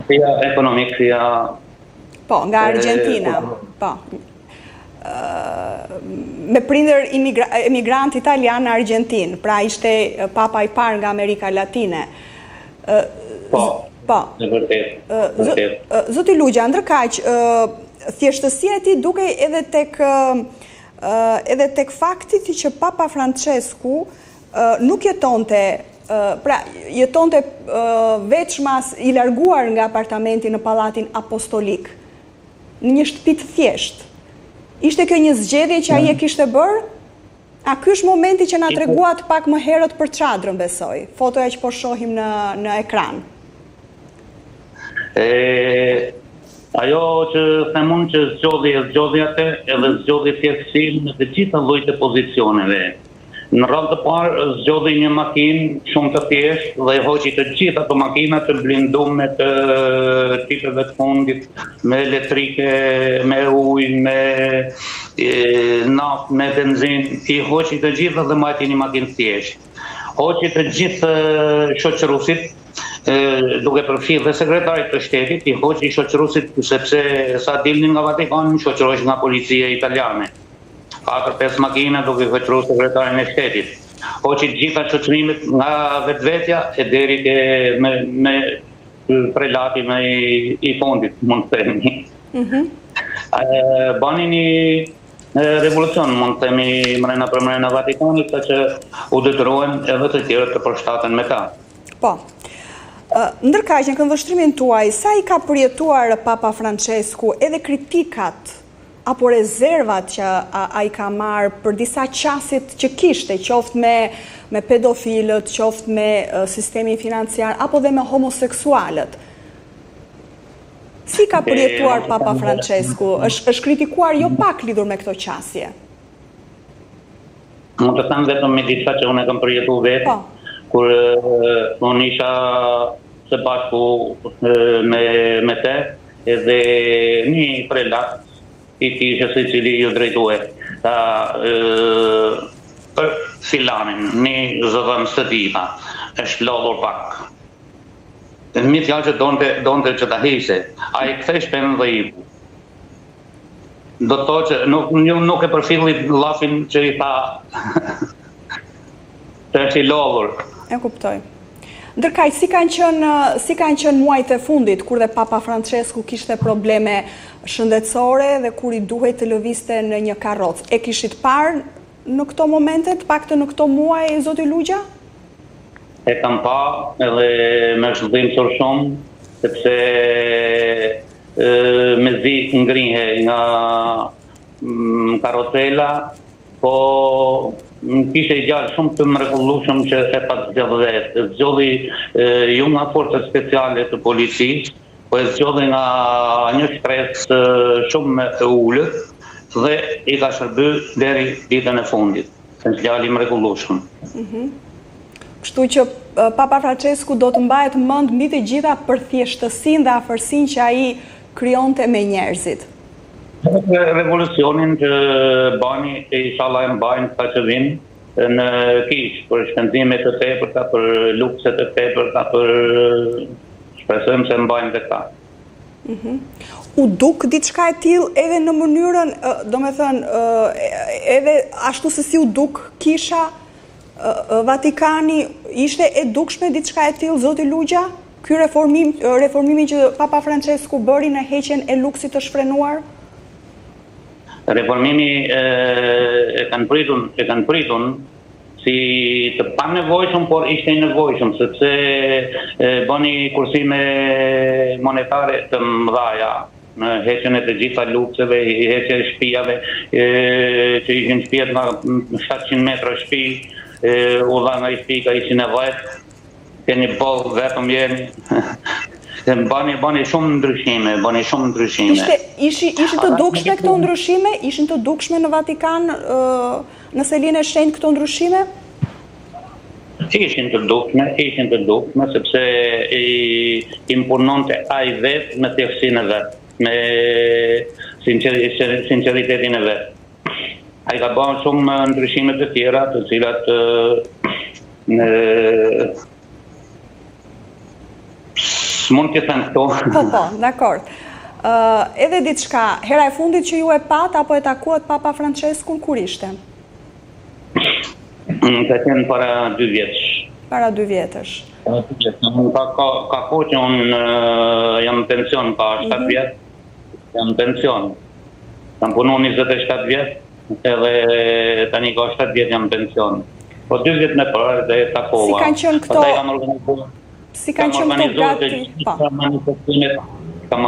Sia ekonomik, sia... Po, nga Argentina. Po. Me prindër emigrant italian në Argentinë, pra ishte papa i parë nga Amerika Latine. Po, në vërtet. Zoti Lugja, ndërkaq, thjeshtësia e tij dukej edhe tek fakti që Papa Francesku nuk jetonte, pra jetonte veçmas i larguar nga apartamenti në Pallatin Apostolik, në një shtëpi të thjeshtë. Ishte kjo një zgjedhje që ai e kishte bërë? A ky është momenti që na treguat pak më herët për çadrën, besoj, fotoja që po shohim në ekran? Ajo që them unë që zgjodhi atë, edhe zgjodhi thjeshtësinë në të gjitha llojet e pozicioneve. Në radhë të parë zgjodhi një makinë shumë të thjeshtë dhe hoqi të gjitha ato makina të blinduara të tipeve të fundit, me elektrike, me ujë, me naftë, me benzinë, i hoqi të gjitha dhe mbajti një makinë thjeshtë. Hoqi të gjithë shoqërusit, duke përfshirë dhe sekretarit të shtetit, i hoqi shoqërusit sepse sa dilnin nga Vatikani, shoqëroheshin nga policia italiane. 4-5 makina duke hoqëruar sekretarin e shtetit. Hoqi gjitha shoqërimet nga vetvetja e deri me prelati me i fondit, mund të themi. Bani një revolucion, mund të themi, mrena për mrena Vatikanit, sa që u detyrohen edhe të tjerët të përshtaten me ta. Po. Ndërkaq, në këndvështrimin tuaj, sa i ka përjetuar Papa Francesku edhe kritikat apo rezervat që ai ka marrë për disa qasit që kishte, qoftë me pedofilët, qoftë me sistemin financiar, apo dhe me homoseksualët? Si ka përjetuar Papa Francesku? Është kritikuar jo pak lidhur me këto qasje? Mund të them vetëm me disa që unë e kam përjetuar vetë, kur unë isha së bashku me te, edhe një prelat i kishë se cili ju drejtue për filanin, një zëdhëm së dita, është lodhur pak. Mi t'jallë që donte që ta hise, a i kthej shpenë dhe i bu. Do të thotë që nuk e përfillit llafin që i tha që është i lodhur. E kuptoj. Ndërkaq, si kanë qenë muajt e fundit, kur dhe Papa Francesku kishte probleme shëndetësore dhe kur i duhej të lëviste në një karrocë? E kishit parë në këto momente, të paktën në këto muaj, zoti Lugja? E kam pa edhe me shëndim shumë, sepse me zi ngrihe nga karocela, po kishe i gjallë shumë të mrekullueshëm që e pa zgjodhi vetë. Zgjodhi jo nga forcat speciale të policisë, po e zgjodhi nga një shtres shumë e ulët dhe i ka shërbyer deri ditën e fundit. Është djalë i mrekullueshëm. Kështu që Papa Francesku do të mbahet mend mbi të gjitha për thjeshtësinë dhe afërsinë që ai krijonte me njerëzit. Revolucionin që bani e inshallah e mbajnë sa që vinë në kish, për shpenzime të tepërta, për lukse të tepërta, për shpresojmë se mbajnë dhe ta. U duk diçka e tillë edhe në mënyrën, domethënë, edhe ashtu se si u duk kisha Vatikani, ishte e dukshme diçka e tillë, zoti Lugja? Ky reformimi që Papa Francesku bëri në heqjen e luksit të shfrenuar? Reformimi e kanë pritun si të panevojshëm, por ishte i nevojshëm, sepse bëni kursime monetare të mëdhaja në heqjen e të gjitha lukseve, heqja e shtëpive, që ishin shtëpiat nga 700 metra shtëpi, u dha nga i shtëpi ka 110, keni bollë vetëm jeni. Bani shumë ndryshime, Ishin të dukshme këto ndryshime? Ishin të dukshme në Vatikan, në Selinë e Shenjtë këto ndryshime? Ishin të dukshme, sepse i impunonte ai vetë me thjeshtësinë e vet, me sinqeritetin e vet. Ai ka bërë shumë ndryshime të tjera, të cilat Mund të them këto. Po, dakord. Edhe diçka, hera e fundit që ju e pat apo e takuat Papa Franceskun kur ishte? Ka qenë para 2 vjetësh. Para 2 vjetësh. Ka po që unë jam në pension pa 7 vjetë, jam në pension. Kam punu 27 vjetë, edhe tani ka 7 vjetë jam në pension. Po 2 vjetë me përë dhe takova. Si kanë qenë këto? Si kanë qenë këto gati? Kam